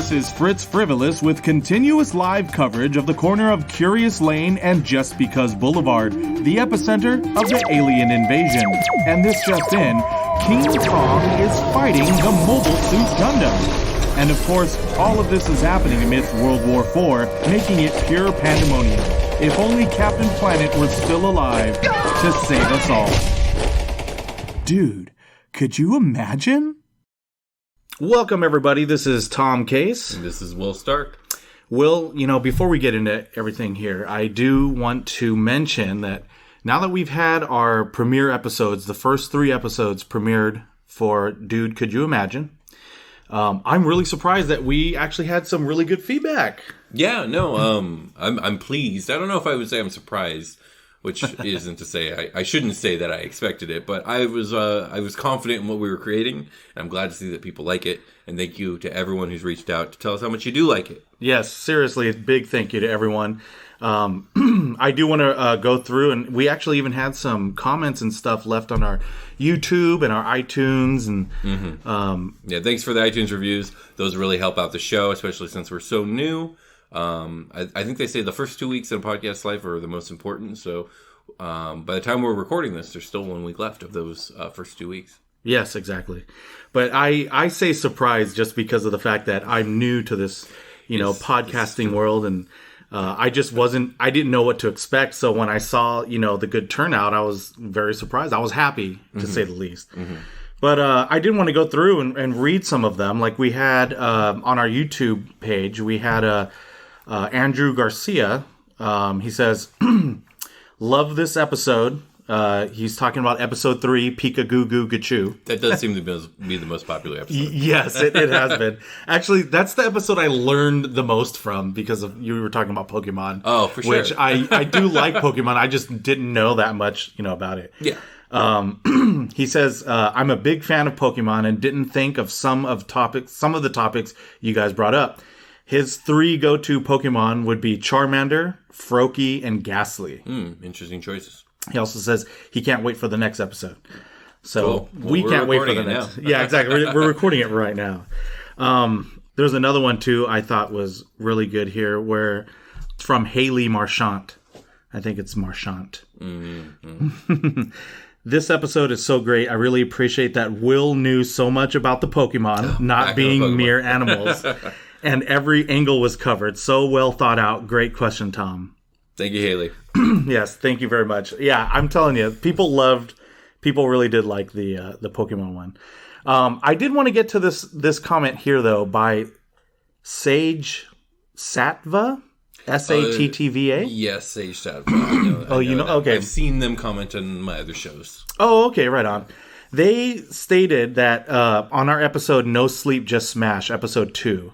This is Fritz Frivolous with continuous live coverage of the corner of Curious Lane and Just Because Boulevard, the epicenter of the alien invasion. And this just in, King Kong is fighting the Mobile Suit Gundam. And of course, all of this is happening amidst World War IV, making it pure pandemonium. If only Captain Planet were still alive to save us all. Dude, could you imagine? Welcome, everybody. This is Tom Case. And this is Will Stark. Will, before we get into everything here, I do want to mention that now that we've had our premiere episodes, the first 3 episodes premiered for Dude, Could You Imagine? I'm really surprised that we actually had some really good feedback. Yeah, no, I'm pleased. I don't know if I would say I'm surprised, which isn't to say I shouldn't say that I expected it, but I was confident in what we were creating, and I'm glad to see that people like it. And thank you to everyone who's reached out to tell us how much you do like it. Yes, seriously, a big thank you to everyone. I do want to go through, and we actually even had some comments and stuff left on our YouTube and our iTunes. And yeah, thanks for the iTunes reviews. Those really help out the show, especially since we're so new. I think they say the first 2 weeks in a podcast life are the most important. So by the time we're recording this, there's still 1 week left of those first 2 weeks. Yes, exactly. But I say surprised just because of the fact that I'm new to this, podcasting world, and I didn't know what to expect. So when I saw, the good turnout, I was very surprised. I was happy, to say the least. But I did want to go through and read some of them. Like we had on our YouTube page, we had Andrew Garcia. He says, love this episode. He's talking about episode 3, Pika Goo Goo Gachoo. That does seem to be the most popular episode. Yes, it has been. Actually, that's the episode I learned the most from because of you were talking about Pokemon. Oh, for sure. Which I do like Pokemon. I just didn't know that much, about it. Yeah. He says, I'm a big fan of Pokemon and didn't think of some of the topics you guys brought up. His 3 go-to Pokemon would be Charmander, Froakie, and Ghastly. Interesting choices. He also says he can't wait for the next episode. So cool. Well, we can't wait for the next. Yeah, exactly. We're recording it right now. There's another one too I thought was really good here, where from Haley Marchant. I think it's Marchant. This episode is so great. I really appreciate that Will knew so much about the Pokemon, not being mere animals. And every angle was covered. So well thought out. Great question, Tom. Thank you, Haley. Yes, thank you very much. Yeah, I'm telling you, people really did like the Pokemon one. I did want to get to this comment here, though, by Sage Satva, Sattva. Yes, Sage Satva. I know okay. I've seen them comment on my other shows. Oh, okay, right on. They stated that on our episode No Sleep Just Smash, episode 2,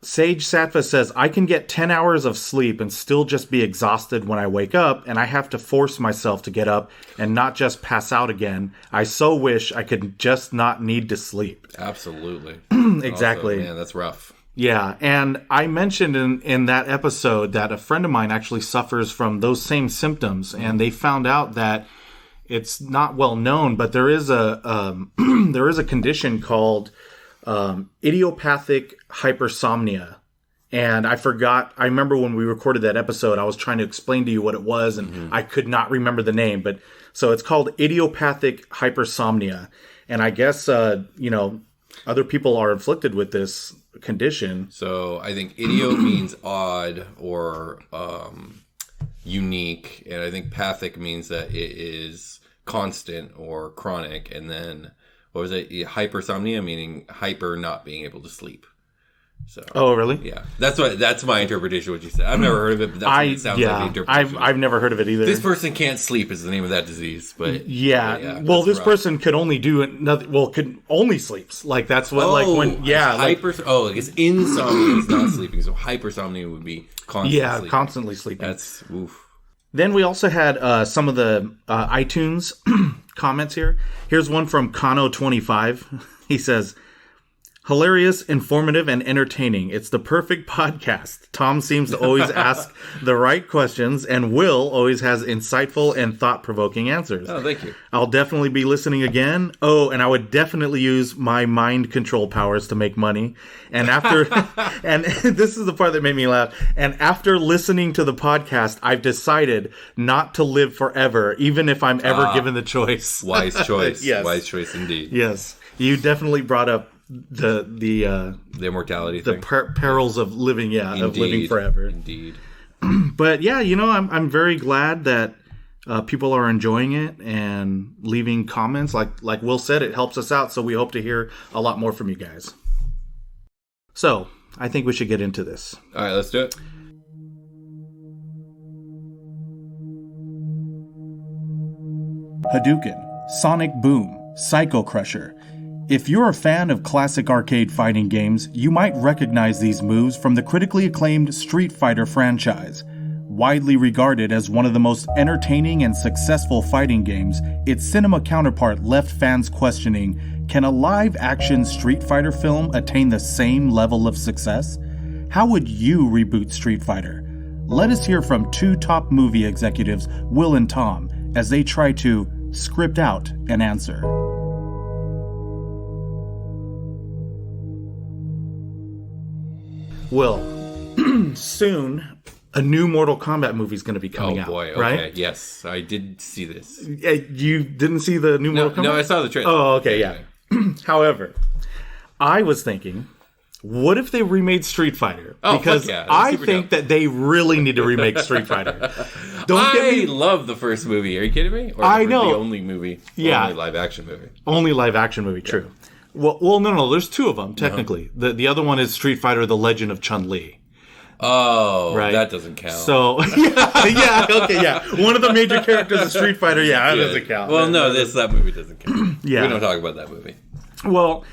Sage Sattva says, I can get 10 hours of sleep and still just be exhausted when I wake up, and I have to force myself to get up and not just pass out again. I so wish I could just not need to sleep. Absolutely. Exactly. Also, man, that's rough. Yeah, and I mentioned in that episode that a friend of mine actually suffers from those same symptoms, and they found out that it's not well known, but there is a condition called idiopathic hypersomnia. And I remember when we recorded that episode, I was trying to explain to you what it was, and I could not remember the name. But so it's called idiopathic hypersomnia. And I guess, other people are afflicted with this condition. So I think idio means odd or unique. And I think pathic means that it is constant or chronic. And then what was it? Hypersomnia, meaning hyper not being able to sleep. So, oh, really? Yeah, that's my interpretation of what you said. I've never heard of it, but that's what it sounds like the interpretation. I've never heard of it either. This person can't sleep is the name of that disease, but well, this person could only do nothing. Well, could only sleeps. Like that's what I guess insomnia is not sleeping, so hypersomnia would be constantly sleeping. That's oof. Then we also had some of the iTunes comments here. Here's one from Kano25. He says, Hilarious, informative, and entertaining. It's the perfect podcast. Tom seems to always ask the right questions, and Will always has insightful and thought-provoking answers. Oh, thank you. I'll definitely be listening again. Oh, and I would definitely use my mind control powers to make money. And after, and this is the part that made me laugh. And after listening to the podcast, I've decided not to live forever, even if I'm ever given the choice. Wise choice. Yes. Wise choice indeed. Yes. You definitely brought up the immortality thing. Perils of living, of living forever. Indeed. But yeah, I'm very glad that people are enjoying it and leaving comments. Like Will said, it helps us out. So we hope to hear a lot more from you guys. So I think we should get into this. All right, let's do it. Hadouken, Sonic Boom, Psycho Crusher. If you're a fan of classic arcade fighting games, you might recognize these moves from the critically acclaimed Street Fighter franchise. Widely regarded as one of the most entertaining and successful fighting games, its cinema counterpart left fans questioning, can a live-action Street Fighter film attain the same level of success? How would you reboot Street Fighter? Let us hear from two top movie executives, Will and Tom, as they try to script out an answer. Will, soon a new Mortal Kombat movie is going to be coming out. Oh boy, okay. Right? Yes, I did see this. You didn't see the new Mortal Kombat? No, I saw the trailer. Oh, okay, yeah. However, I was thinking, what if they remade Street Fighter? Because I think that they really need to remake Street Fighter. I love the first movie. Are you kidding me? Or I know. The only movie. Yeah. Only live action movie. Only live action movie, true. Well, no. There's two of them, technically. Uh-huh. The other one is Street Fighter, The Legend of Chun-Li. Oh, right? That doesn't count. So, one of the major characters of Street Fighter, that doesn't count. Well, that movie doesn't count. Yeah. We don't talk about that movie. Well,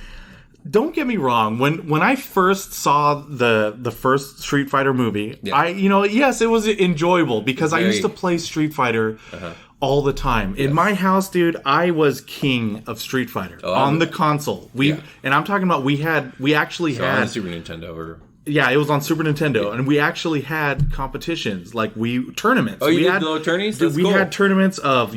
don't get me wrong. When I first saw the first Street Fighter movie, it was enjoyable because I used to play Street Fighter all the time. Yes. In my house, dude, I was king of Street Fighter on the console. And I'm talking about we actually had on the Super Nintendo or. Yeah, it was on Super Nintendo, and we actually had competitions, tournaments. Oh, you had little tourneys? We had tournaments of,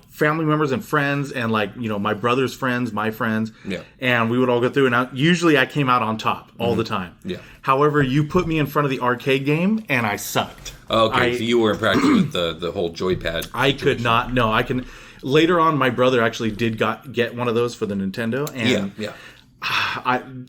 family members and friends, and my brother's friends, my friends. Yeah. And we would all go through, and usually I came out on top all the time. Yeah. However, you put me in front of the arcade game, and I sucked. Okay, so you were in practice with the whole joypad. I could not. No, I can. Later on, my brother actually did get one of those for the Nintendo, and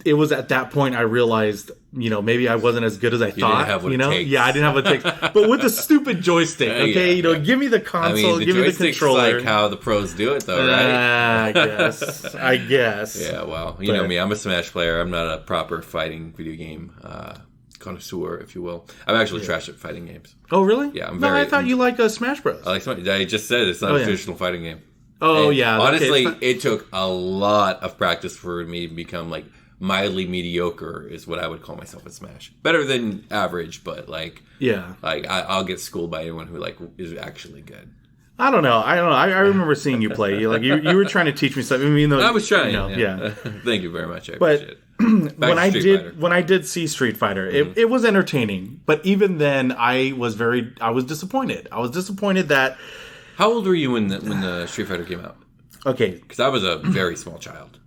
it was at that point I realized, maybe I wasn't as good as I thought. Didn't have what it takes. Yeah, I didn't have what it takes. But with the stupid joystick, okay? Give me the console, give me the controller. Like how the pros do it, though, right? I guess. Yeah, well, you know me. I'm a Smash player. I'm not a proper fighting video game connoisseur, if you will. I'm actually trash at fighting games. Oh, really? Yeah, I thought you liked Smash Bros. I like Smash. I just said it's not a traditional fighting game. Oh, yeah. Honestly, it took a lot of practice for me to become, mildly mediocre is what I would call myself at Smash. Better than average, but, I'll get schooled by anyone who, is actually good. I don't know. I remember seeing you play. You were trying to teach me something. I was trying. Thank you very much. I appreciate it. When I did see Street Fighter, it was entertaining. But even then, I was disappointed. I was disappointed that... How old were you when the Street Fighter came out? Okay, because I was a very small child.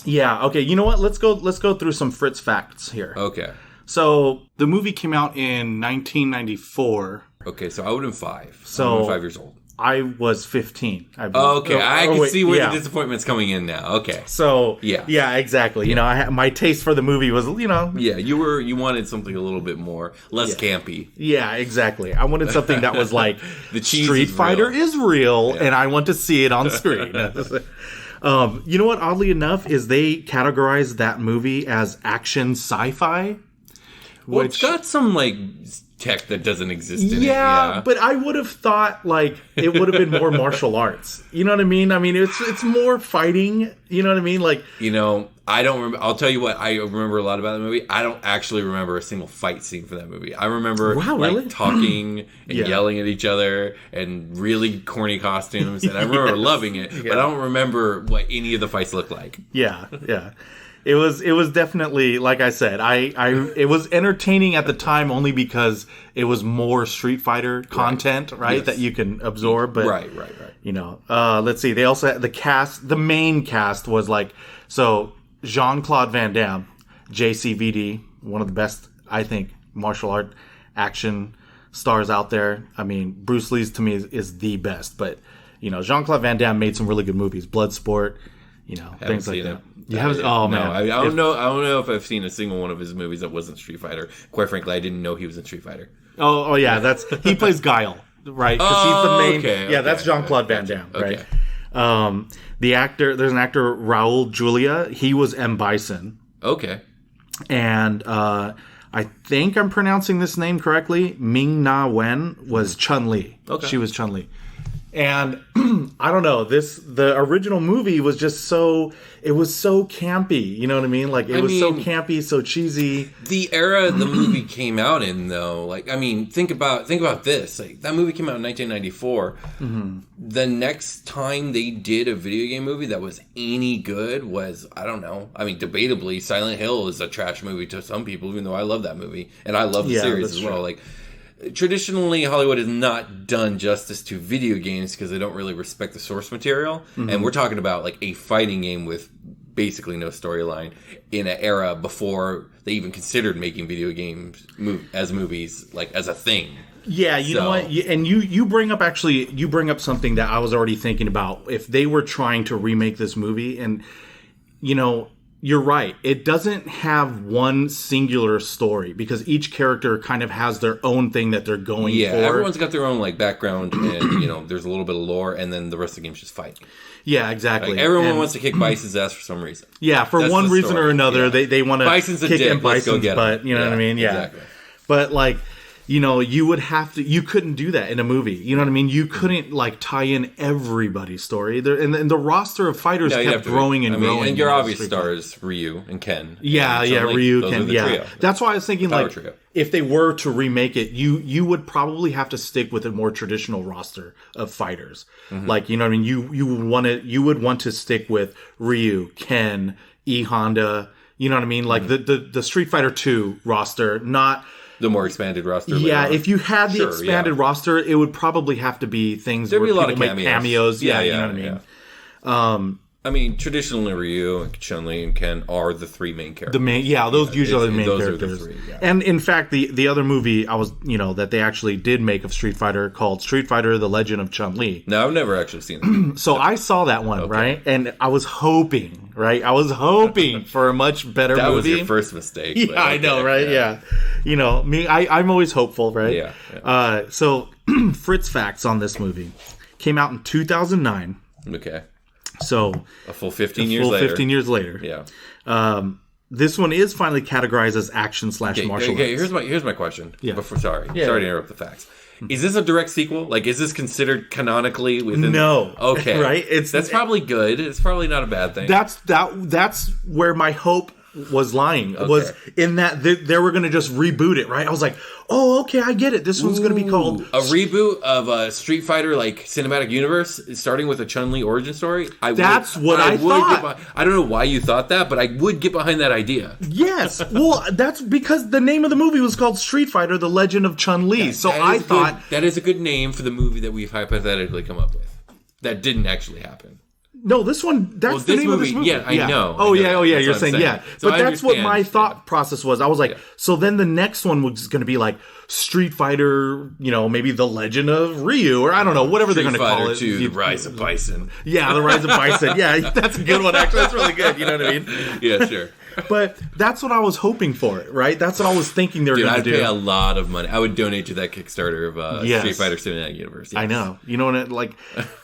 Yeah. Okay. You know what? Let's go through some Fritz facts here. Okay. So the movie came out in 1994. Okay, so I would have been 5. So I would have been 5 years old. I was 15. I okay, I can see where the disappointment's coming in now. Okay, so yeah, exactly. My taste for the movie was, yeah, you wanted something a little bit more less campy. Yeah, exactly. I wanted something that was like the cheese Street Fighter is real, and I want to see it on screen. You know what? Oddly enough, is they categorized that movie as action sci-fi. Well, it's got some tech that doesn't exist in it. Yeah, but I would have thought it would have been more martial arts. You know what I mean? I mean, it's more fighting. You know what I mean? I don't remember. I'll tell you what I remember a lot about the movie. I don't actually remember a single fight scene from that movie. I remember talking and yelling at each other and really corny costumes, and I remember loving it. But I don't remember what any of the fights looked like. Yeah. It was definitely, like I said, it was entertaining at the time only because it was more Street Fighter content, right? Yes. That you can absorb. But right. You know, let's see. They also had the cast. The main cast was like, so Jean-Claude Van Damme, JCVD, one of the best, I think, martial art action stars out there. I mean, Bruce Lee's to me is the best, but you know, Jean-Claude Van Damme made some really good movies, Bloodsport, you know, things like that. You haven't? Oh man, I don't know. I don't know if I've seen a single one of his movies that wasn't Street Fighter. Quite frankly, I didn't know he was in Street Fighter. Oh yeah, he plays Guile, right? Because he's the main. Okay, that's Jean-Claude Van Damme, right? Okay. The actor, there's an actor, Raul Julia. He was M. Bison. Okay. And I think I'm pronouncing this name correctly. Ming-Na Wen was Chun-Li. Okay. She was Chun-Li. And I don't know, the original movie was just it was so campy, you know what I mean? Like, it was so campy, so cheesy. The era the movie came out in, though, like, I mean, think about this. Like, that movie came out in 1994. Mm-hmm. The next time they did a video game movie that was any good was, I don't know, I mean, debatably, Silent Hill is a trash movie to some people, even though I love that movie. And I love the series as well. Like, traditionally, Hollywood has not done justice to video games because they don't really respect the source material. Mm-hmm. And we're talking about like a fighting game with basically no storyline in an era before they even considered making video games as movies, like as a thing. Yeah, you know what? And you bring up something that I was already thinking about. If they were trying to remake this movie, and you know, you're right. It doesn't have one singular story because each character kind of has their own thing that they're going for. Yeah, everyone's got their own like background, and you know, there's a little bit of lore, and then the rest of the game's just fight. Yeah, exactly. Like, everyone wants to kick Bison's ass for some reason. Yeah, for one reason or another, they want to kick in Bison's butt. You know what I mean? Yeah, exactly. But like, you know, you couldn't do that in a movie. You know what I mean? You couldn't like tie in everybody's story. And the roster of fighters kept growing and growing. And your obvious stars, Ryu and Ken. Yeah, Ryu, Ken. Yeah, trio. That's why I was thinking like trio. If they were to remake it, you would probably have to stick with a more traditional roster of fighters. Mm-hmm. Like, you know what I mean? You would want to stick with Ryu, Ken, E Honda. You know what I mean? Like the Street Fighter 2 roster, not the more expanded roster. Yeah, if you had the expanded roster, it would probably have to be things There'd where be a lot people of make cameos. Yeah, you know what I mean? I mean, traditionally Ryu and Chun-Li and Ken are the three main characters. Those usually are the main characters. Are the three, And in fact, the other movie that they actually did make of Street Fighter called Street Fighter: The Legend of Chun-Li. No, I've never actually seen it. So I saw that one, right? And I was hoping, for a much better movie. That was your first mistake. Yeah, I know, right? Yeah. You know, me, I'm always hopeful, right? Yeah. So Fritz facts on this movie came out in 2009. Okay. So a full 15 years later. 15 years later. Yeah. This one is finally categorized as action / martial arts. Here's my question. Yeah. Sorry to interrupt the facts. Is this a direct sequel? Like, is this considered canonically within? No. Okay. Right. That's probably good. It's probably not a bad thing. That's where my hope was lying. Was in that they were going to just reboot it. Right. I was like, oh, okay, I get it. This one's going to be called a reboot of a Street Fighter like cinematic universe, starting with a Chun-Li origin story. That's what I thought. I don't know why you thought that, but I would get behind that idea. Yes, well, that's because the name of the movie was called Street Fighter: The Legend of Chun-Li. So I thought that is a good name for the movie that we've hypothetically come up with. That didn't actually happen. No, this one, that's the name of this movie. Yeah, I know. Oh, yeah, you're saying, yeah. So but that's what my thought process was. I was like, so then the next one was going to be like Street Fighter, maybe The Legend of Ryu, or I don't know, whatever they're going to call it. The Rise of Bison. Yeah, The Rise of Bison. Yeah, that's a good one, actually. That's really good. You know what I mean? Yeah, sure. But that's what I was hoping for, right? That's what I was thinking they were going to do. I'd pay a lot of money. I would donate to that Kickstarter of Street Fighter Cinematic Universe. Yes. I know. You know what?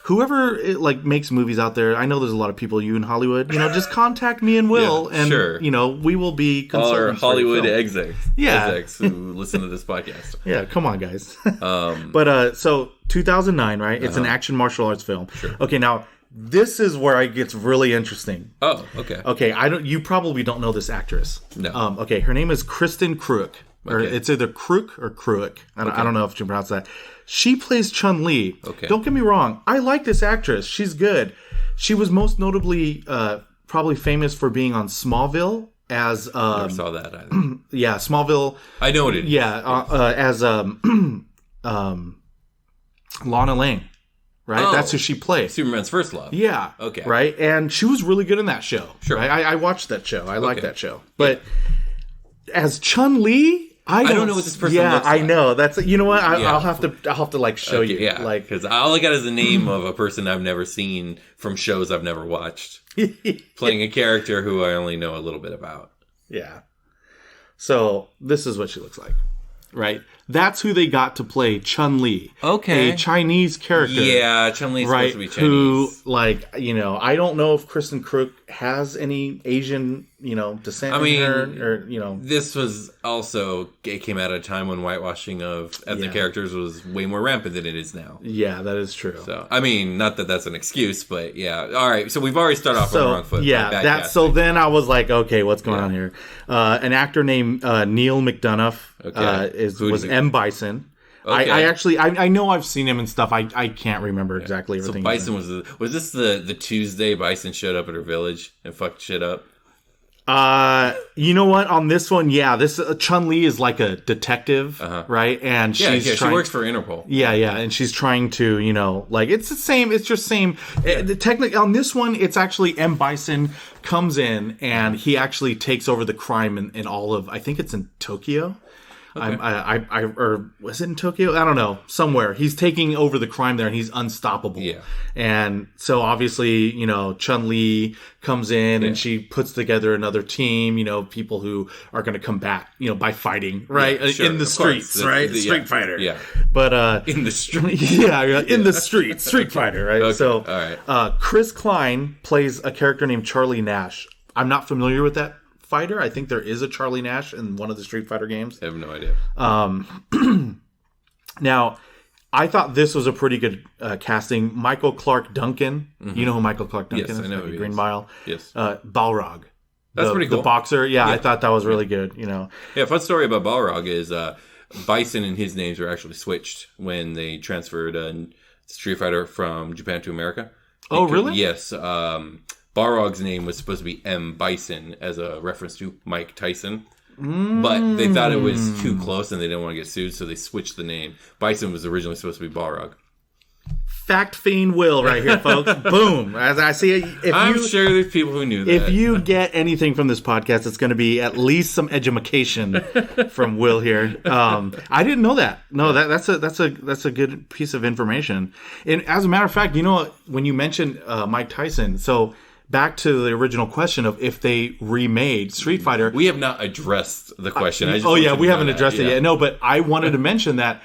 Whoever makes movies out there, I know there's a lot of people in Hollywood. Just contact me and Will, and we will be consultants. All our Hollywood execs who listen to this podcast. Yeah, come on, guys. But so 2009, right? It's an action martial arts film. Sure. Okay, now. This is where it gets really interesting. Oh, okay. Okay, you probably don't know this actress. No. Okay, her name is Kristen Kruk. Or it's either Kruk or Kruik. I don't know if you pronounce that. She plays Chun-Li. Okay. Don't get me wrong. I like this actress. She's good. She was most notably probably famous for being on Smallville as Never saw that either. yeah, Smallville. I know what it is. Yeah, as Lana Lang, right? Oh. That's who she plays. Superman's first love. Yeah. Okay. Right? And she was really good in that show. Sure. Right? I watched that show. I like that show. But as Chun-Li, I don't know what this person looks like. Yeah, I know. That's, you know what? I'll have to like show you. Yeah. Like, because all I got is the name of a person I've never seen from shows I've never watched. Playing a character who I only know a little bit about. Yeah. So this is what she looks like. Right? That's who they got to play Chun-Li. Okay. A Chinese character. Yeah, Chun-Li's supposed to be Chinese. Who, like, you know, I don't know if Kristen Crook has any Asian, you know, descent in her, or, you know. This was also, it came at a time when whitewashing of ethnic characters was way more rampant than it is now. Yeah, that is true. So, I mean, not that that's an excuse, but yeah. All right, so we've already started off on the wrong foot. Yeah, so then I was like, okay, what's going on here? An actor named Neil McDonough was M. Bison. Okay. I know I've seen him and stuff. I can't remember exactly everything. So Bison was this the Tuesday Bison showed up at her village and fucked shit up? You know what? On this one, this Chun-Li is like a detective, right? And she works for Interpol. Yeah, and she's trying to, you know, like it's the same. It's just same. Technically, on this one, it's actually M. Bison comes in and he actually takes over the crime in all of. I think it's in Tokyo. Okay. Or was it in Tokyo? I don't know. Somewhere. He's taking over the crime there and he's unstoppable. Yeah. And so obviously, you know, Chun-Li comes in and she puts together another team, you know, people who are going to combat, you know, by fighting, right? Yeah, sure, in the streets, right? Street Fighter. Yeah. But, in the street. In the street. Street Fighter, right? Okay. So, all right. Chris Klein plays a character named Charlie Nash. I'm not familiar with that fighter. I think there is a Charlie Nash in one of the Street Fighter games. I have no idea. Now, I thought this was a pretty good casting. Michael Clark Duncan. Mm-hmm. You know who Michael Clark Duncan is? Yes, I know who Green Mile. Yes. Balrog. That's pretty cool. The boxer. Yeah, I thought that was really good, you know. Yeah, fun story about Balrog is Bison and his names were actually switched when they transferred Street Fighter from Japan to America. Oh, really? Yes. Balrog's name was supposed to be M. Bison as a reference to Mike Tyson. But they thought it was too close and they didn't want to get sued, so they switched the name. Bison was originally supposed to be Balrog. Fact fiend Will right here, folks. Boom. As I see it. I'm sure there's people who knew that. If you get anything from this podcast, it's going to be at least some edumacation from Will here. I didn't know that. No, that's a good piece of information. And as a matter of fact, you know, when you mentioned Mike Tyson, so back to the original question of if they remade Street Fighter. We have not addressed the question. We haven't addressed it yet. No, but I wanted to mention that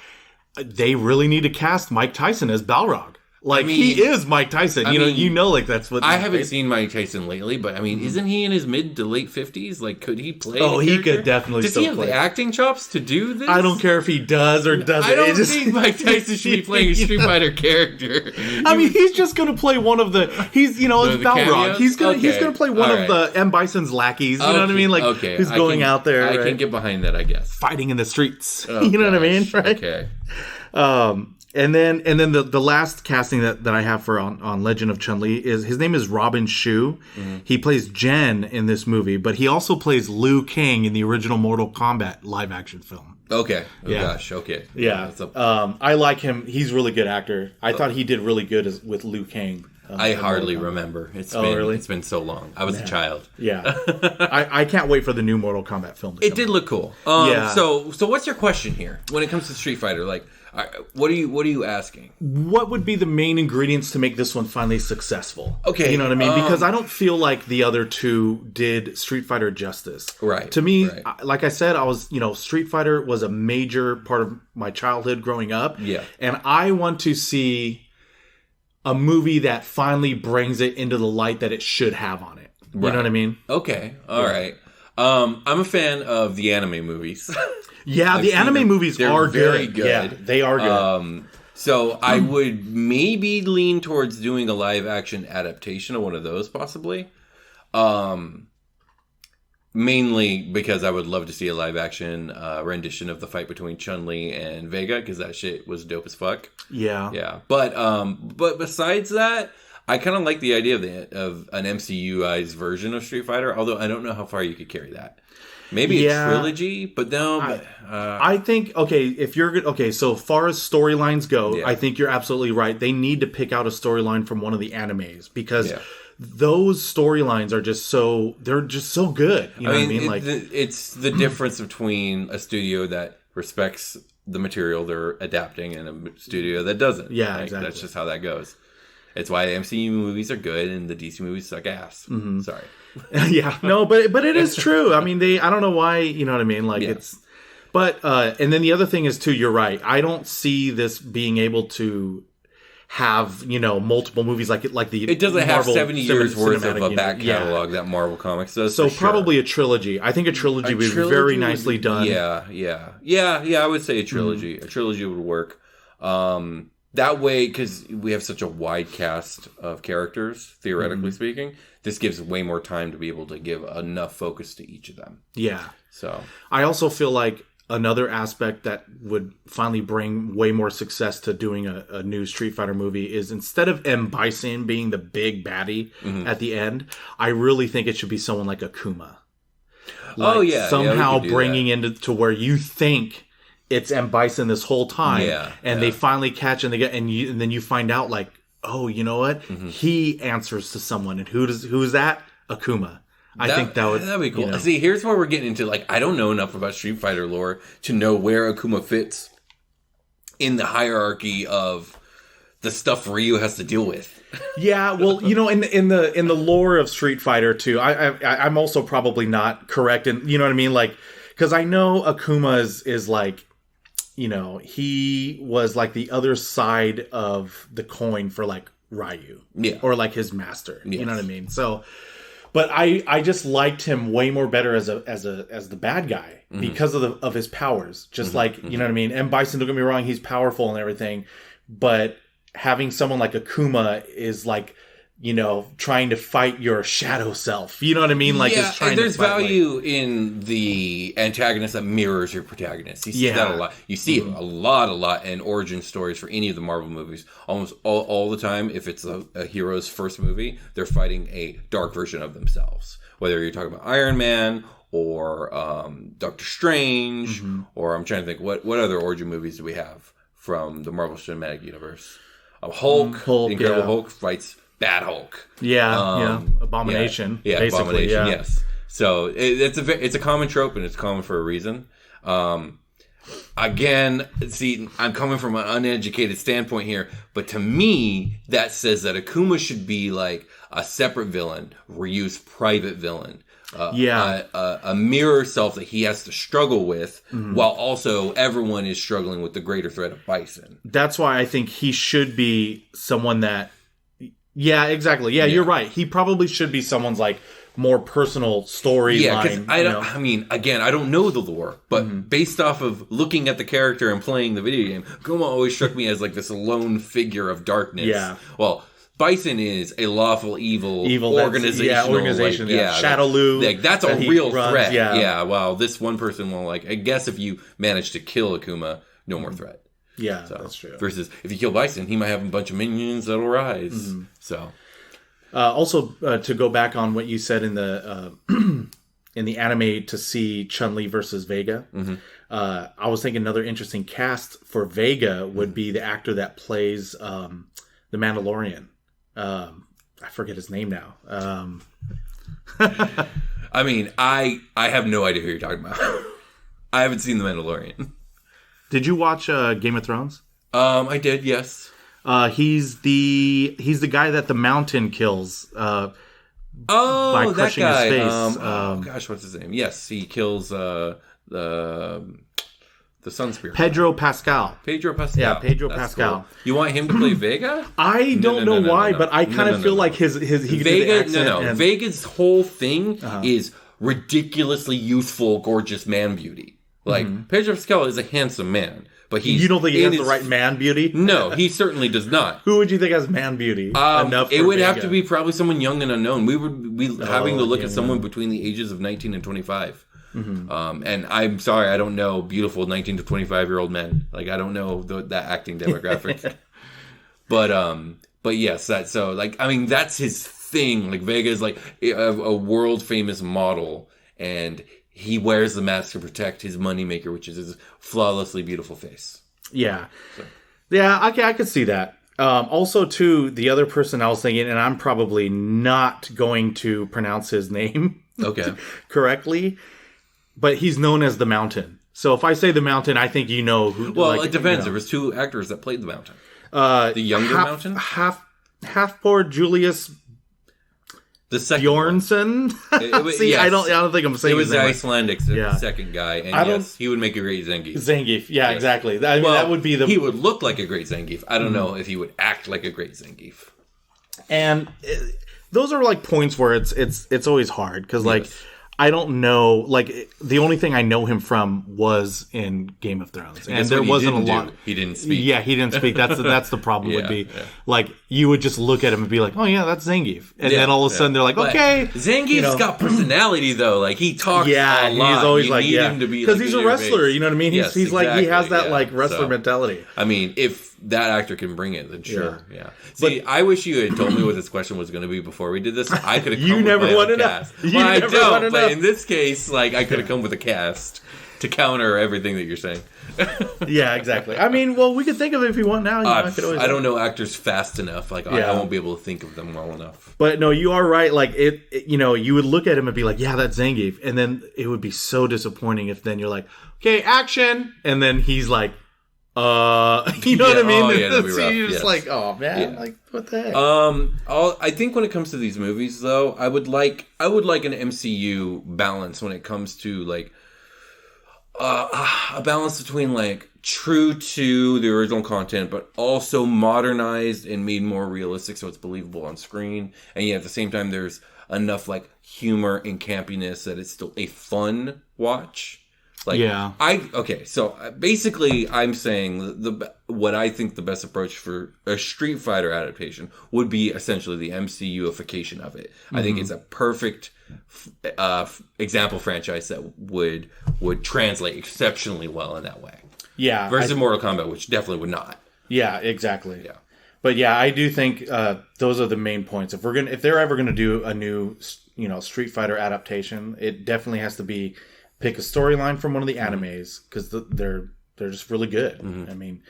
they really need to cast Mike Tyson as Balrog. Like, I mean, he is Mike Tyson. You know, like that's what. I haven't seen Mike Tyson lately, but I mean, isn't he in his mid to late 50s? Like, could he play? Oh, he could definitely. Does he have the acting chops to do this? I don't care if he does or doesn't. I don't think Mike Tyson should be playing a Street Fighter character. I mean, he's just going to play one of the. He's it's Balrog. He's gonna play one of the M. Bison's lackeys. You know what I mean? Like, who's going out there? I can get behind that, I guess. Fighting in the streets. You know what I mean? Right? Okay. And then the last casting that I have for on Legend of Chun-Li is his name is Robin Shu. Mm-hmm. He plays Jen in this movie, but he also plays Liu Kang in the original Mortal Kombat live action film. Okay. Oh gosh. Okay. Yeah. I like him. He's a really good actor. I thought he did really good with Liu Kang. I hardly remember. It's been so long. I was a child. Yeah. I can't wait for the new Mortal Kombat film to come did look cool. So what's your question here when it comes to Street Fighter? Like, what are you asking? What would be the main ingredients to make this one finally successful? Okay. You know what I mean? Because I don't feel like the other two did Street Fighter justice. Right. To me, like I said, Street Fighter was a major part of my childhood growing up. Yeah. And I want to see a movie that finally brings it into the light that it should have on it. You know what I mean? Okay. All right. I'm a fan of the anime movies. Yeah, the anime movies are very good. Yeah, they are good. So I would maybe lean towards doing a live action adaptation of one of those, possibly. Mainly because I would love to see a live action rendition of the fight between Chun-Li and Vega, because that shit was dope as fuck. Yeah. Yeah. But besides that, I kind of like the idea of an MCUized version of Street Fighter, although I don't know how far you could carry that. Maybe a trilogy, but no. I think, so far as storylines go, I think you're absolutely right. They need to pick out a storyline from one of the animes because those storylines are they're just so good. You know what I mean? It's the difference between a studio that respects the material they're adapting and a studio that doesn't. Yeah, exactly. That's just how that goes. It's why the MCU movies are good and the DC movies suck ass. Mm-hmm. Sorry. Yeah, no, but it is true. I mean, I don't know why, you know what I mean? And then the other thing is too, you're right. I don't see this being able to have, multiple movies like the it doesn't Marvel have 70 years worth of a back catalog that Marvel Comics does. So probably a trilogy. I think a trilogy would be very nicely done. Yeah. I would say a trilogy. A trilogy would work. That way, because we have such a wide cast of characters, theoretically speaking, this gives way more time to be able to give enough focus to each of them. Yeah. So I also feel like another aspect that would finally bring way more success to doing a new Street Fighter movie is instead of M. Bison being the big baddie at the end, I really think it should be someone like Akuma. Somehow bringing into where you think it's M. Bison this whole time, they finally catch and and then you find out like, oh, you know what? He answers to someone, and who's that? Akuma. I think that'd be cool. See, here's where we're getting into I don't know enough about Street Fighter lore to know where Akuma fits in the hierarchy of the stuff Ryu has to deal with. Yeah, well, in the lore of Street Fighter too, I'm also probably not correct, and you know what I mean, because I know Akuma is like, he was like the other side of the coin for like Ryu, or like his master. Yes. You know what I mean? So, but I just liked him way more better as the bad guy because of his powers. Just like you know what I mean. And Bison, don't get me wrong, he's powerful and everything, but having someone like Akuma is like, trying to fight your shadow self. You know what I mean? It's trying there's to fight, value in the antagonist that mirrors your protagonist. You see that a lot. You see it a lot in origin stories for any of the Marvel movies. Almost all the time, if it's a hero's first movie, they're fighting a dark version of themselves. Whether you're talking about Iron Man or Doctor Strange, or I'm trying to think, what other origin movies do we have from the Marvel Cinematic Universe? Hulk, the Incredible Hulk fights Bad Hulk. Abomination. Yeah, Abomination, yes. So it's a common trope, and it's common for a reason. Again, see, I'm coming from an uneducated standpoint here, but to me, that says that Akuma should be like a separate villain, Ryu's private villain. A mirror self that he has to struggle with, while also everyone is struggling with the greater threat of Bison. That's why I think he should be someone that... Yeah, exactly. Yeah, you're right. He probably should be someone's like more personal storyline. Yeah, because I mean, again, I don't know the lore, but based off of looking at the character and playing the video game, Akuma always struck me as like this lone figure of darkness. Yeah. Well, Bison is a lawful evil organization. Shadowloo. That's a real threat. Yeah. Well, this one person will I guess if you manage to kill Akuma, no more threat. Yeah, that's true. Versus if you kill Bison, he might have a bunch of minions that'll rise. So, also to go back on what you said in the anime to see Chun-Li versus Vega, I was thinking another interesting cast for Vega would be the actor that plays the Mandalorian. I forget his name now. I mean, I have no idea who you're talking about. I haven't seen The Mandalorian. Did you watch Game of Thrones? I did, yes. He's the guy that the Mountain kills. By crushing that guy. His face. Gosh, what's his name? Yes, he kills the Sun Spirit. Pedro Pascal. Yeah, Pedro Pascal. Cool. You want him to play Vega? I don't know why, but I kind of feel like he Vega. Vega's whole thing is ridiculously youthful, gorgeous man beauty. Like, Pedro Pascal is a handsome man, but you don't think he has the right man beauty? No, he certainly does not. Who would you think has man beauty? It would have to be probably someone young and unknown. We would be having to look at someone between the ages of 19 and 25. And I'm sorry, I don't know beautiful 19 to 25-year-old men. Like, I don't know that acting demographic. But But yes, that's that's his thing. Like, Vega is like a world famous model, and he wears the mask to protect his moneymaker, which is his flawlessly beautiful face. Yeah. So. Yeah, okay, I could see that. Also, too, the other person I was thinking, and I'm probably not going to pronounce his name correctly, but he's known as the Mountain. So if I say the Mountain, I think you know who. Well, it depends. There was 2 actors that played the Mountain. The younger Mountain? Poor Julius the second Bjornsson. See, yes. I don't think I'm saying it was his name Icelandic second guy, and yes, he would make a great Zangief. Zangief, yeah, yes. Exactly. I mean, that would be the. He would look like a great Zangief. I don't know if he would act like a great Zangief. And those are like points where it's always hard because like. I don't know. Like, the only thing I know him from was in Game of Thrones, and there wasn't a lot. He didn't speak. Yeah, he didn't speak. That's the problem. Would be like you would just look at him and be like, "Oh yeah, that's Zangief," and then all of a sudden they're like, "Okay." Zangief's got personality though. Like he talks. Yeah, a lot. He's always you like, need him to be because he's a wrestler. You know what I mean? He's exactly, like he has that like wrestler mentality. I mean, if that actor can bring it, then sure. Yeah. See, I wish you had told me what this question was going to be before we did this. I could have. You never wanted to. Well, I don't. But in this case, like I could have come with a cast to counter everything that you're saying. Yeah, exactly. I mean, well, we could think of it if you want now. I don't know actors fast enough. Like I won't be able to think of them well enough. But no, you are right. Like you would look at him and be like, "Yeah, that's Zangief," and then it would be so disappointing if then you're like, "Okay, action," and then he's like. You know what I mean? Oh, yeah, that'd be rough. You're just like, oh man, like what the heck? I think when it comes to these movies, though, I would like an MCU balance when it comes to like a balance between like true to the original content, but also modernized and made more realistic, so it's believable on screen, and yet at the same time, there's enough like humor and campiness that it's still a fun watch. Like, so basically I'm saying what I think the best approach for a Street Fighter adaptation would be essentially the MCU-ification of it. Mm-hmm. I think it's a perfect example franchise that would translate exceptionally well in that way. Yeah. Versus Mortal Kombat, which definitely would not. Yeah, exactly. Yeah. But yeah, I do think those are the main points. If they're ever gonna do a new, Street Fighter adaptation, it definitely has to be pick a storyline from one of the animes because they're just really good. Mm-hmm. I mean,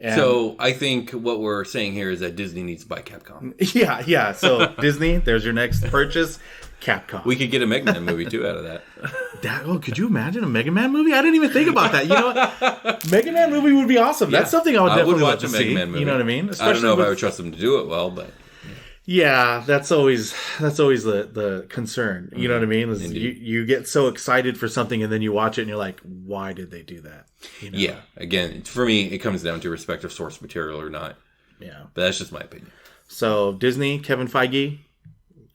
so I think what we're saying here is that Disney needs to buy Capcom. Yeah. So Disney, there's your next purchase. Capcom. We could get a Mega Man movie too out of that. Could you imagine a Mega Man movie? I didn't even think about that. You know what? Mega Man movie would be awesome. That's something I would definitely watch a Mega Man movie. You know what I mean? Especially I don't know if I would trust them to do it well, but. Yeah, that's always the concern. You know what I mean? You get so excited for something and then you watch it and you're like, why did they do that? Yeah, again, for me, it comes down to respect of source material or not. Yeah. But that's just my opinion. So, Disney, Kevin Feige,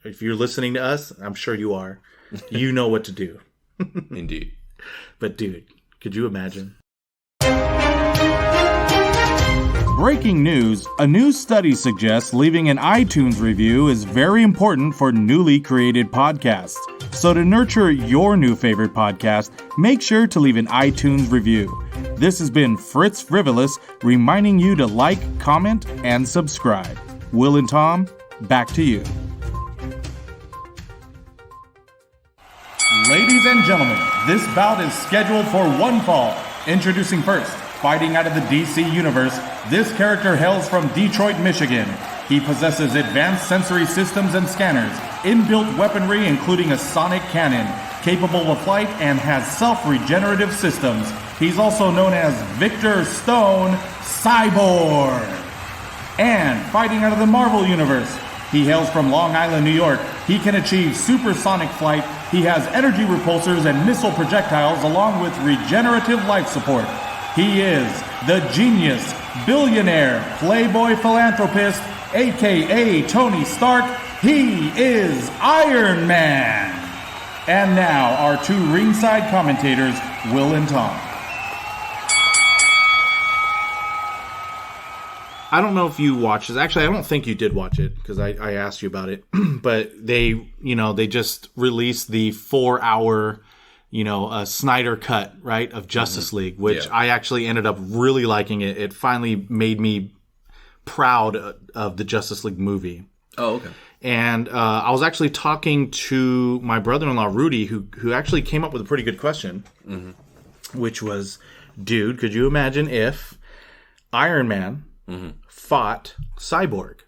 if you're listening to us, I'm sure you are, you know what to do. Indeed. But dude, could you imagine? Breaking news, a new study suggests leaving an iTunes review is very important for newly created podcasts. So to nurture your new favorite podcast, make sure to leave an iTunes review. This has been Fritz Frivolous, reminding you to like, comment, and subscribe. Will and Tom, back to you. Ladies and gentlemen, this bout is scheduled for one fall. Introducing first, fighting out of the DC universe, this character hails from Detroit, Michigan. He possesses advanced sensory systems and scanners, inbuilt weaponry including a sonic cannon, capable of flight and has self-regenerative systems. He's also known as Victor Stone Cyborg. And fighting out of the Marvel universe, he hails from Long Island, New York. He can achieve supersonic flight. He has energy repulsors and missile projectiles along with regenerative life support. He is the genius, billionaire, playboy philanthropist, a.k.a. Tony Stark. He is Iron Man. And now, our two ringside commentators, Will and Tom. I don't know if you watched this. Actually, I don't think you did watch it because I asked you about it. But they just released the 4-hour, Snyder cut, right, of Justice League, which I actually ended up really liking it. It finally made me proud of the Justice League movie. Oh, okay. And I was actually talking to my brother-in-law, Rudy, who actually came up with a pretty good question, which was, dude, could you imagine if Iron Man fought Cyborg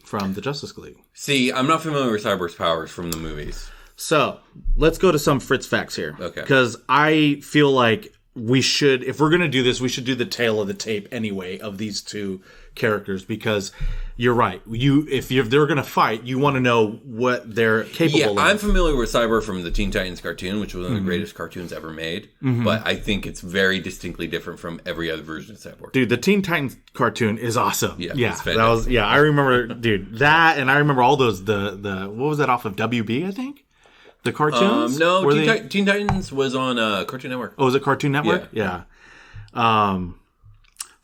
from the Justice League? See, I'm not familiar with Cyborg's powers from the movies. So, let's go to some Fritz facts here. Okay. Because I feel like we should, if we're going to do this, we should do the tail of the tape anyway of these two characters, because you're right. If they're going to fight, you want to know what they're capable of. Yeah, I'm familiar with Cyborg from the Teen Titans cartoon, which was one of the greatest cartoons ever made. But I think it's very distinctly different from every other version of Cyborg. Dude, the Teen Titans cartoon is awesome. Yeah, it's fantastic. that was I remember, dude, that, and I remember all those the what was that off of WB? I think the cartoons. No, Teen Titans was on Cartoon Network. Oh, was it Cartoon Network? Yeah.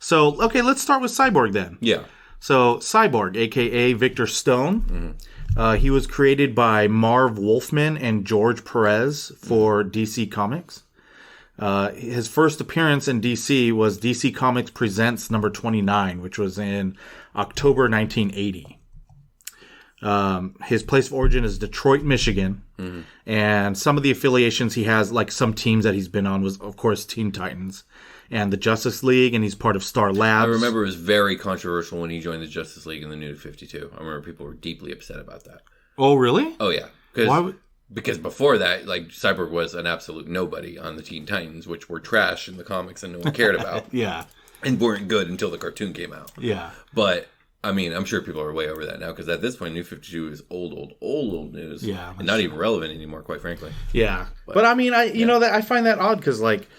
So okay, let's start with Cyborg then. Yeah. So Cyborg, aka Victor Stone, he was created by Marv Wolfman and George Perez for DC Comics. His first appearance in DC was DC Comics Presents number 29, which was in October 1980. His place of origin is Detroit, Michigan. And some of the affiliations he has, like some teams that he's been on, was, of course, Teen Titans and the Justice League, and he's part of Star Labs. I remember it was very controversial when he joined the Justice League in the New 52. I remember people were deeply upset about that. Oh, really? Oh, yeah. Because before that, like, Cyborg was an absolute nobody on the Teen Titans, which were trash in the comics and no one cared about. Yeah. And weren't good until the cartoon came out. Yeah. But I mean, I'm sure people are way over that now, because at this point, New 52 is old news. Yeah. And not even relevant anymore, quite frankly. Yeah. But I mean, you know, that I find that odd, because, like,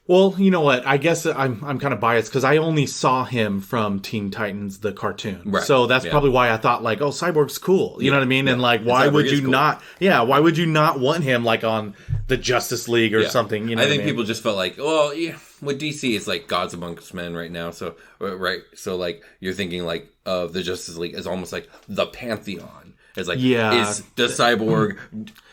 well, you know what? I guess I'm kind of biased, because I only saw him from Teen Titans, the cartoon. Right. So that's probably why I thought, like, oh, Cyborg's cool. You know what I mean? And, like, why would you not... Yeah, why would you not want him, like, on the Justice League or something? You know I think people just felt like, well, yeah, with DC, it's like Gods Amongst Men right now. So, right. So, like, you're thinking, like, of the Justice League as almost like the pantheon. It's like, does Cyborg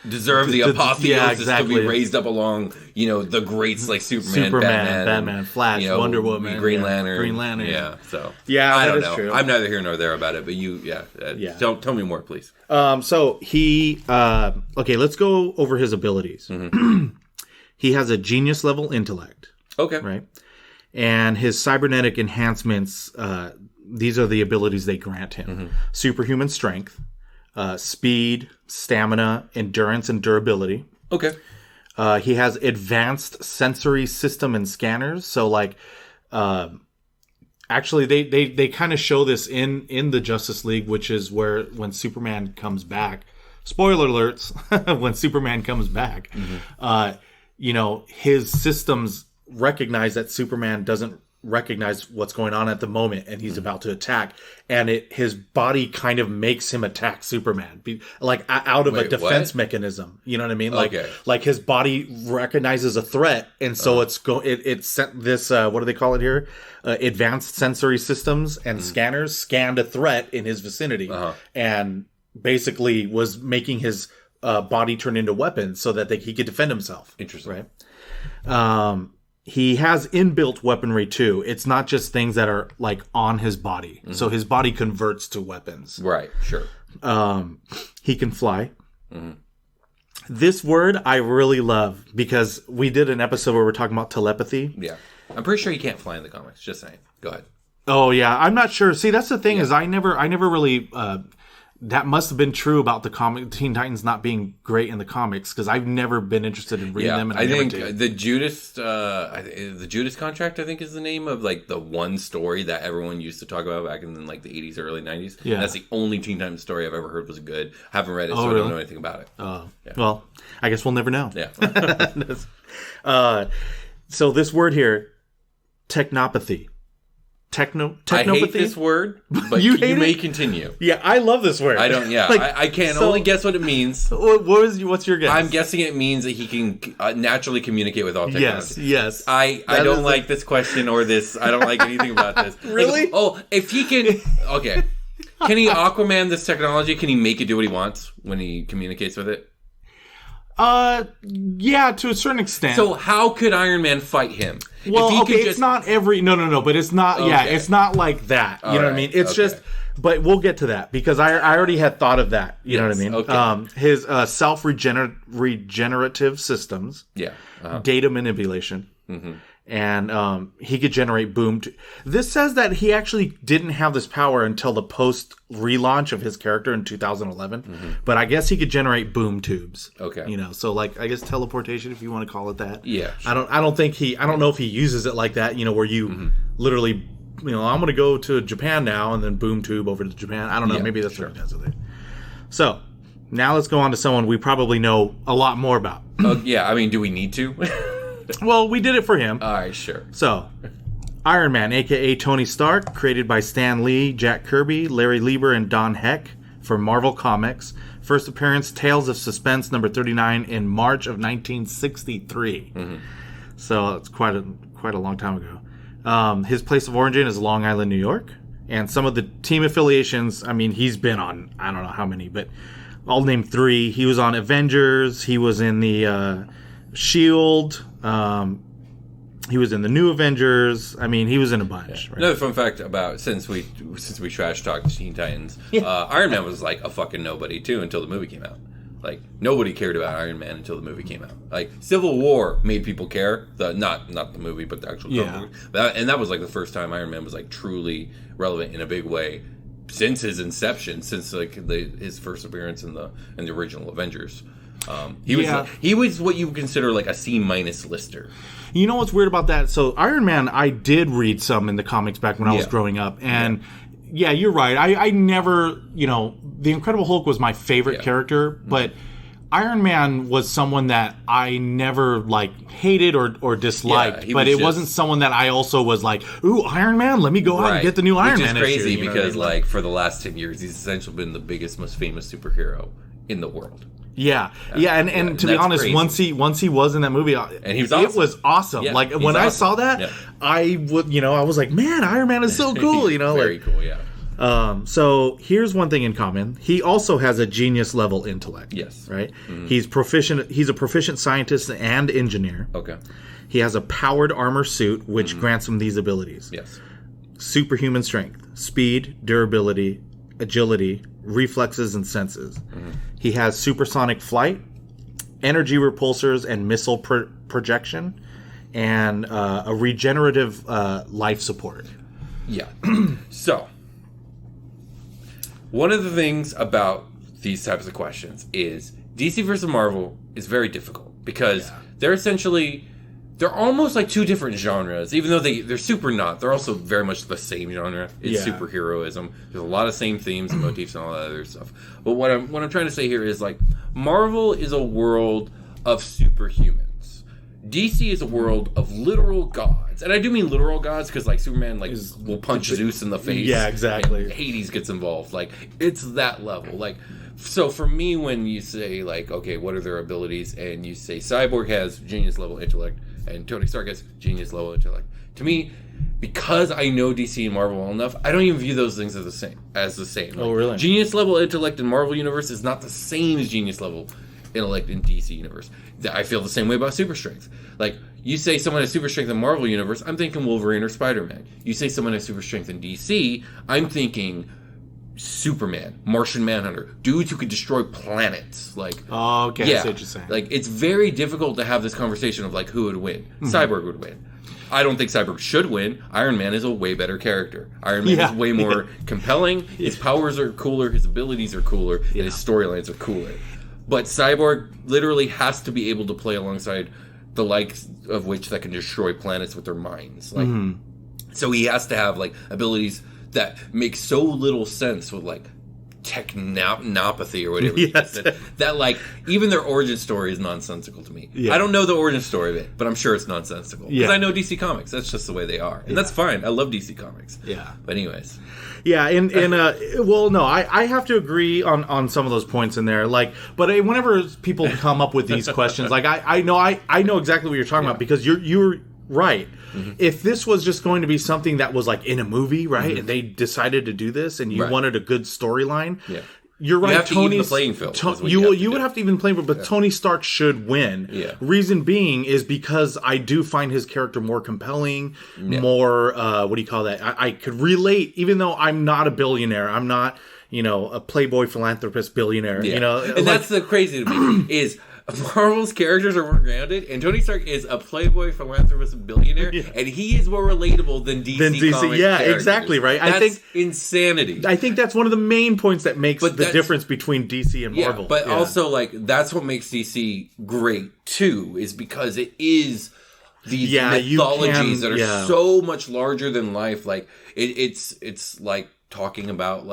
deserve the apotheosis to be raised up along, you know, the greats like Superman, Batman, Flash, Wonder Woman, Green Lantern. Yeah. So, I don't is know. True. I'm neither here nor there about it, but tell me more, please. So he, okay, let's go over his abilities. He has a genius level intellect. Okay. Right. And his cybernetic enhancements, these are the abilities they grant him. Superhuman strength. Speed, stamina, endurance, and durability. Okay. He has advanced sensory system and scanners. So, like, actually, they kind of show this in the Justice League, which is where when Superman comes back. Spoiler alerts! When Superman comes back, you know, his systems recognize that Superman doesn't recognize what's going on at the moment, and he's about to attack, and his body kind of makes him attack Superman, like out of a defense mechanism. You know what I mean? Like his body recognizes a threat, and so it sent this what do they call it here? Advanced sensory systems and scanners scanned a threat in his vicinity, and basically was making his body turn into weapons so that he could defend himself. Interesting, right? He has inbuilt weaponry too. It's not just things that are like on his body. So his body converts to weapons. Right, sure. He can fly. This word I really love, because we did an episode where we're talking about telepathy. Yeah. I'm pretty sure he can't fly in the comics. Just saying. Go ahead. Oh yeah, I'm not sure. See, that's the thing is I never really that must have been true about the Teen Titans not being great in the comics, because I've never been interested in reading them. And I think the Judas Contract, I think, is the name of like the one story that everyone used to talk about back in like the 80s, early 90s. Yeah, that's the only Teen Titans story I've ever heard was good. Haven't read it, so really? I don't know anything about it. Oh, well, I guess we'll never know. Yeah. So this word here, technopathy. Technopathy? I hate this word, but you may continue. Yeah, I love this word. I don't, I can only guess what it means. What's your guess? I'm guessing it means that he can naturally communicate with all technology. Yes. I don't like this question or this. I don't like anything about this. Really? Like, if he can... Okay. Can he Aquaman this technology? Can he make it do what he wants when he communicates with it? Yeah, to a certain extent. So how could Iron Man fight him? Well, it's not every... No, but it's not... Okay. Yeah, it's not like that. You know what I mean? It's just... But we'll get to that, because I already had thought of that. You know what I mean? Okay. His self-regenerative systems. Yeah. Data manipulation. Mm-hmm. And he could generate boom. This says that he actually didn't have this power until the post-relaunch of his character in 2011. Mm-hmm. But I guess he could generate boom tubes. Okay. You know, so like, I guess teleportation, if you want to call it that. Yeah. Sure. I don't know if he uses it like that, you know, where you literally, you know, I'm going to go to Japan now and then boom tube over to Japan. I don't know. Maybe that's what he does with it. So now let's go on to someone we probably know a lot more about. Yeah. I mean, do we need to? Well, we did it for him. All right, sure. So, Iron Man, a.k.a. Tony Stark, created by Stan Lee, Jack Kirby, Larry Lieber, and Don Heck for Marvel Comics. First appearance, Tales of Suspense, number 39, in March of 1963. Mm-hmm. So, it's quite a long time ago. His place of origin is Long Island, New York. And some of the team affiliations, I mean, he's been on, I don't know how many, but I'll name 3. He was on Avengers. He was in the... S.H.I.E.L.D. He was in the New Avengers. I mean, he was in a bunch. Yeah. Right? Another fun fact about since we trash talked Teen Titans, Iron Man was like a fucking nobody too until the movie came out. Like nobody cared about Iron Man until the movie came out. Like Civil War made people care. Not the movie, but the actual movie. And that was like the first time Iron Man was like truly relevant in a big way since his inception, since like his first appearance in the original Avengers. He was what you would consider like a C- lister. You know what's weird about that? So Iron Man, I did read some in the comics back when I was growing up, and you're right. I never, you know, the Incredible Hulk was my favorite character, but Iron Man was someone that I never like hated or disliked, but it wasn't someone that I also was like, ooh, Iron Man, let me go out and get the new Iron Man. Which is crazy because like for the last 10 years, he's essentially been the biggest, most famous superhero in the world. Yeah, and to be honest, crazy. once he was in that movie, and he was awesome. It was awesome. Yeah, like when I saw that, I was like, man, Iron Man is so cool. You know, very cool. Yeah. So here's one thing in common: he also has a genius level intellect. Yes. Right. Mm-hmm. He's proficient. He's a proficient scientist and engineer. Okay. He has a powered armor suit, which grants him these abilities. Yes. Superhuman strength, speed, durability, agility, reflexes, and senses. Mm-hmm. He has supersonic flight, energy repulsors and missile projection, and a regenerative life support. Yeah. So, one of the things about these types of questions is DC versus Marvel is very difficult because they're almost like two different genres, even though they're super not. They're also very much the same genre. It's superheroism. There's a lot of same themes and motifs and all that other stuff. But what I'm trying to say here is like Marvel is a world of superhumans. DC is a world of literal gods, and I do mean literal gods because like Superman will punch Zeus in the face. Yeah, exactly. And Hades gets involved. Like it's that level. Like. So for me, when you say like, okay, what are their abilities, and you say Cyborg has genius level intellect and Tony Stark has genius level intellect, to me, because I know DC and Marvel well enough, I don't even view those things as the same. Like, oh, really? Genius level intellect in Marvel Universe is not the same as genius level intellect in DC Universe. I feel the same way about super strength. Like, you say someone has super strength in Marvel Universe, I'm thinking Wolverine or Spider-Man. You say someone has super strength in DC, I'm thinking Superman, Martian Manhunter, dudes who could destroy planets. Like, oh, okay, I see what you're saying. Like, it's very difficult to have this conversation of like who would win. Mm-hmm. Cyborg would win. I don't think Cyborg should win. Iron Man is a way better character. Iron Man is way more compelling. His powers are cooler. His abilities are cooler. And his storylines are cooler. But Cyborg literally has to be able to play alongside the likes of which that can destroy planets with their minds. Like, so he has to have like abilities that make so little sense with like technopathy or whatever. Yes. That like even their origin story is nonsensical to me. Yeah. I don't know the origin story of it, but I'm sure it's nonsensical because I know DC Comics. That's just the way they are, and that's fine. I love DC Comics. Yeah. But anyways. Yeah, well, no, I have to agree on some of those points in there. Like, but whenever people come up with these questions, like I know exactly what you're talking about because you're right. Mm-hmm. If this was just going to be something that was like in a movie, right, and they decided to do this, and you wanted a good storyline, You're right. You have to even the playing field. You would have to even the playing field, but Tony Stark should win. Yeah. Reason being is because I do find his character more compelling, more, what do you call that? I could relate, even though I'm not a billionaire. I'm not, a playboy philanthropist billionaire, And that's the crazy to me, is Marvel's characters are more grounded, and Tony Stark is a playboy philanthropist billionaire, and he is more relatable than DC comics characters. Exactly, right? That's I think insanity. I think that's one of the main points that makes the difference between DC and Marvel. But also, that's what makes DC great, too, is because it is these mythologies that are so much larger than life. Like, it's like talking about,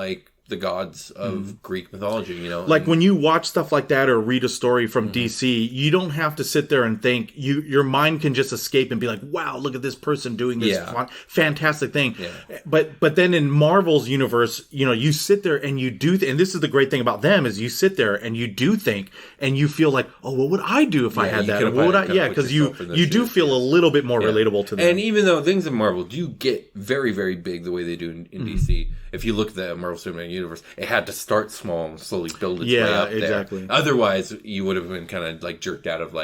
the gods of Greek mythology, Like when you watch stuff like that or read a story from DC, you don't have to sit there and think. Your mind can just escape and be like, wow, look at this person doing this fantastic thing. Yeah. But then in Marvel's universe, you sit there and you do, and this is the great thing about them, is you sit there and you do think and you feel like, oh, what would I do if I had that? What would I? Yeah, because you do feel a little bit more relatable to them. And even though things in Marvel do get very, very big the way they do in DC, if you look at the Marvel Cinematic Universe, it had to start small and slowly build its way up there. Exactly. Otherwise, you would have been kind of jerked out of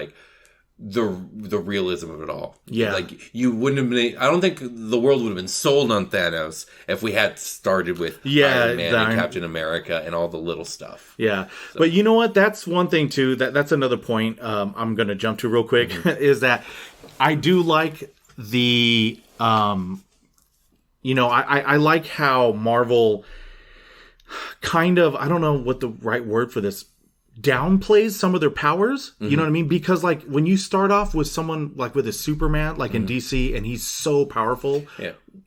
the realism of it all. Yeah. You wouldn't have been. I don't think the world would have been sold on Thanos if we had started with Iron Man and Captain America and all the little stuff. Yeah. So. But you know what? That's one thing too. That's another point I'm going to jump to real quick is that I do like the. I like how Marvel kind of, I don't know what the right word for this, downplays some of their powers. You know what I mean? Because when you start off with someone with a Superman, in DC, and he's so powerful,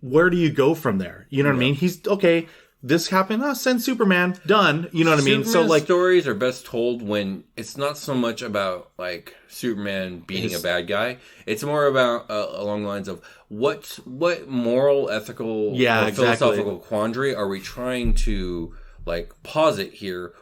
where do you go from there? You know what I mean? He's, okay, this happened, send Superman, done. You know what I mean? So stories are best told when it's not so much about Superman beating a bad guy. It's more about along the lines of what moral, ethical, or philosophical quandary are we trying to posit here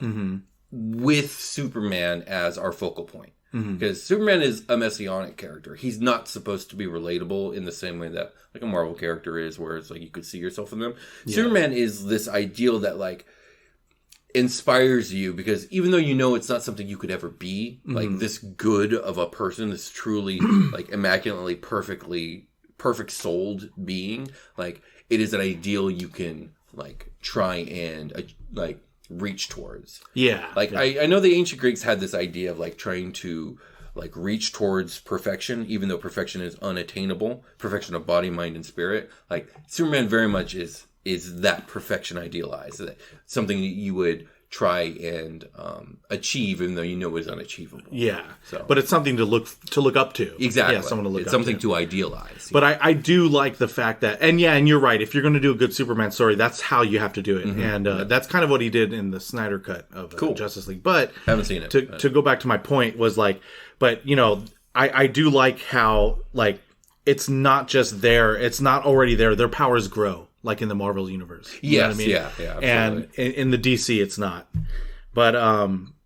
with Superman as our focal point. Because Superman is a messianic character. He's not supposed to be relatable in the same way that a Marvel character is, where it's you could see yourself in them. Yeah. Superman is this ideal that inspires you, because even though it's not something you could ever be, this good of a person, this truly immaculately perfect souled being, it is an ideal you can try and reach towards. Yeah. I know the ancient Greeks had this idea of trying to reach towards perfection, even though perfection is unattainable, perfection of body, mind, and spirit. Superman very much is that perfection idealized, that something that you would try and achieve, even though is unachievable. Yeah. But it's something to look up to. Exactly. Yeah, someone to look it's up something to idealize. But I do like the fact that, and you're right, if you're going to do a good Superman story, that's how you have to do it. And that's kind of what he did in the Snyder cut of Justice League. But haven't seen it. To go back to my point was but I do like how it's not just there, it's not already there. Their powers grow. In the Marvel universe. You know what I mean? Yeah, absolutely. And in the DC, it's not. But now I'm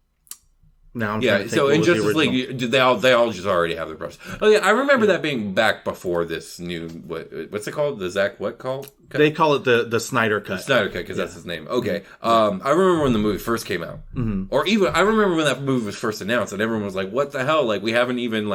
trying to think, so in Justice League, they all just already have their brush. Oh yeah, I remember that being back before this new what's it called? The Zack what called? They call it the Snyder cut. The Snyder cut, because that's his name. Okay, I remember when the movie first came out, or even I remember when that movie was first announced, and everyone was like, "What the hell? We haven't even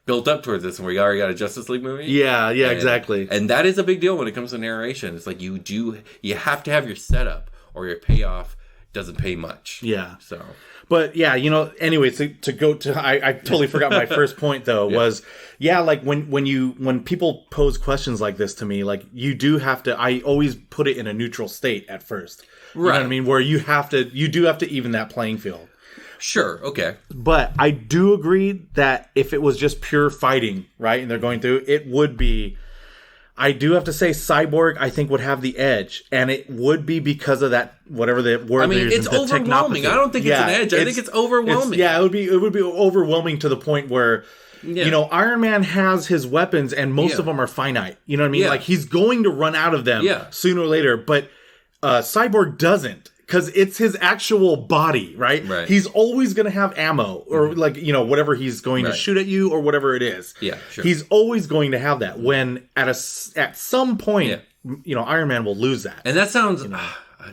built up towards this, and we already got a Justice League movie." Yeah, exactly. And that is a big deal when it comes to narration. It's you have to have your setup, or your payoff doesn't pay much. Yeah. So, but anyways, to go to, I totally forgot my first point though, was when people pose questions like this to me, you do have to, I always put it in a neutral state at first. You know what I mean? Where you do have to even that playing field. Sure, okay. But I do agree that if it was just pure fighting, right, and they're going through, it would be, I do have to say Cyborg, I think, would have the edge. And it would be because of that, whatever the word is. It's overwhelming. I don't think it's an edge. I think it's overwhelming. It would be overwhelming to the point where, Iron Man has his weapons and most of them are finite. You know what I mean? Yeah. He's going to run out of them sooner or later. But Cyborg doesn't. Because it's his actual body, right? He's always going to have ammo, or whatever he's going to shoot at you, or whatever it is. Yeah, sure. He's always going to have that. When at some point, Iron Man will lose that. And that sounds,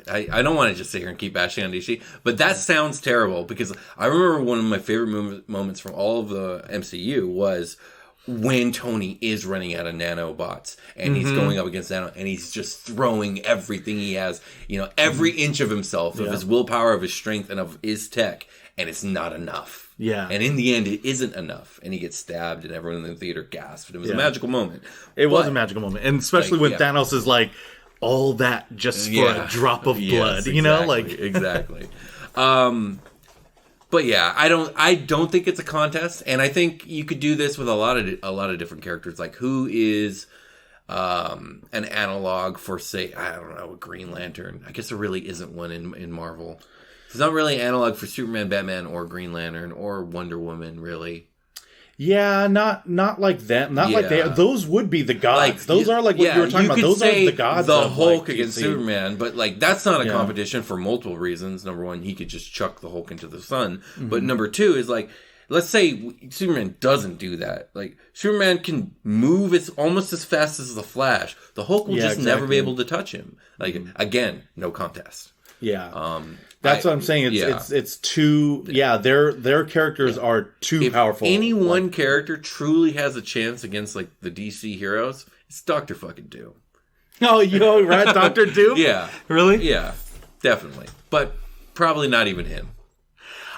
I don't want to just sit here and keep bashing on DC, but that sounds terrible because I remember one of my favorite moments from all of the MCU was when Tony is running out of nanobots and he's going up against Nano and he's just throwing everything he has, every inch of himself, of his willpower, of his strength, and of his tech, and it's not enough. Yeah. And in the end, it isn't enough. And he gets stabbed and everyone in the theater gasped. It was a magical moment. It was a magical moment. And especially when Thanos is like, all that just for a drop of blood, Exactly. But yeah, I don't think it's a contest, and I think you could do this with a lot of different characters. Like, who is an analog for, say, I don't know, a Green Lantern? I guess there really isn't one in Marvel. It's not really an analog for Superman, Batman, or Green Lantern, or Wonder Woman, really. Yeah, not like them. Not like they. Those would be the gods. Those are like what you were talking about. Those are the gods. The Hulk against Superman, but that's not a competition for multiple reasons. Number one, he could just chuck the Hulk into the sun. But number two is let's say Superman doesn't do that. Like, Superman can move almost as fast as the Flash. The Hulk will never be able to touch him. Again, no contest. Yeah. That's what I'm saying. It's too. Yeah, their characters are too powerful. If any one character truly has a chance against the DC heroes, it's Dr. fucking Doom. Oh, right, Dr. Doom? Yeah, really? Yeah, definitely. But probably not even him.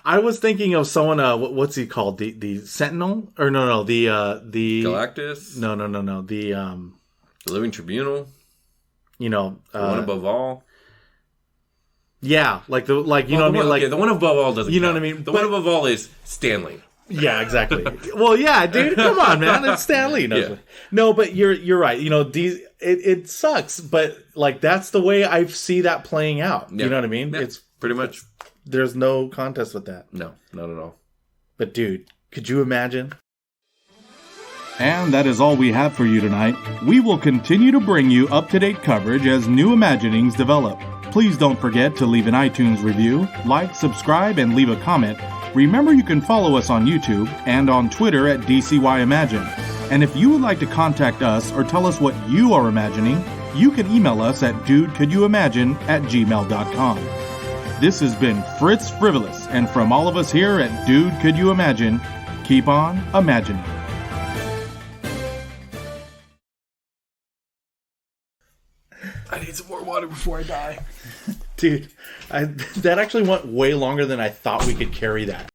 I was thinking of someone. What's he called? The Sentinel? Or no, the Galactus? No. The Living Tribunal. The one above all. Yeah, you know what I mean? Like, the one above all doesn't count. You know what I mean? The one above all is Stanley. Yeah, exactly. Well, yeah, dude, come on, man. It's Stanley. No, but you're right. It sucks, but that's the way I see that playing out. You know what I mean? Yeah, it's pretty much. There's no contest with that. No, not at all. But dude, could you imagine? And that is all we have for you tonight. We will continue to bring you up-to-date coverage as new imaginings develop. Please don't forget to leave an iTunes review, like, subscribe, and leave a comment. Remember, you can follow us on YouTube and on Twitter at DCYimagine. And if you would like to contact us or tell us what you are imagining, you can email us at dudecouldyouimagine@gmail.com. This has been Fritz Frivolous, and from all of us here at Dude Could You Imagine, keep on imagining. I need some more water before I die. Dude, that actually went way longer than I thought we could carry that.